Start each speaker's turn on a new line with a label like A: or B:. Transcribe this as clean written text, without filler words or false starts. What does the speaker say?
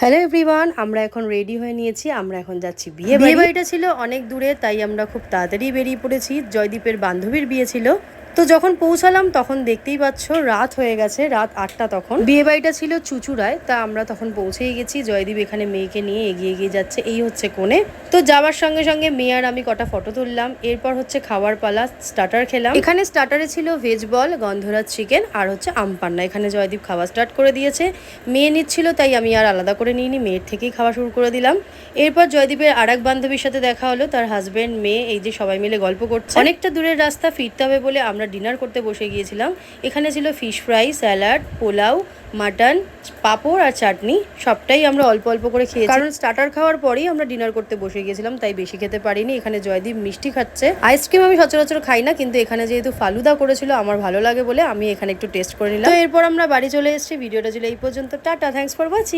A: Hello everyone, আমরা এখন ready হয়ে নিয়েছি। আমরা এখন যাচ্ছি বিয়ে বাড়িটা ছিল অনেক দূরে, তাই আমরা খুব তাড়াতাড়ি বেরিয়ে পড়েছি। জয়দীপের বান্ধবীর বিয়ে ছিল। তো যখন পৌঁছালাম তখন দেখতেই পাচ্ছ রাত হয়ে গেছে, রাত 8টা। তখন বিয়ে বাড়িটা ছিল চুচুড়ায়, তা আমরা তখন পৌঁছেই গেছি। জয়দীপ এখানে মেয়েকে নিয়ে এগিয়ে এগিয়ে যাচ্ছে, এই হচ্ছে কোণে। তো যাওয়ার সঙ্গে সঙ্গে মেয়ে আর আমি কটা ফটো তুললাম। এরপর হচ্ছে খাওয়ার পালা, স্টার্টার খেলাম। এখানে স্টার্টারে ছিল ভেজ বল, গন্ধরাজ চিকেন আর হচ্ছে আমপান্না। এখানে জয়দীপ খাওয়া স্টার্ট করে দিয়েছে। মেয়ে নিচ্ছিল, তাই আমি আর আলাদা করে নিইনি, মেয়ের থেকেই খাওয়া শুরু করে দিলাম। এরপর জয়দীপের আর এক বান্ধবীর সাথে দেখা হলো, তার হাজব্যান্ড, মেয়ে, এই যে সবাই মিলে গল্প করছে। অনেকটা দূরের রাস্তা, ফিরতে হবে বলে আমরা ডিনার করতে বসে গিয়েছিলাম। এখানে ছিল fish fry, salad, pulao, mutton, papad আর চাটনি। সবটাই আমরা অল্প অল্প করে খেয়েছি, কারণ স্টার্টার খাওয়ার পরেই আমরা ডিনার করতে বসে গিয়েছিলাম, তাই বেশি খেতে পারিনি। এখানে জয়দীপ মিষ্টি খাচ্ছে। আইসক্রিম আমি সচরাচর খাই না, কিন্তু এখানে যেহেতু ফালুদা করেছিল আমার ভালো লাগে বলে আমি এখানে একটু টেস্ট করে নিলাম। তো এরপর আমরা বাড়ি চলে এসেছি। ভিডিওটা ছিল এই পর্যন্ত। Tata, thanks for watching.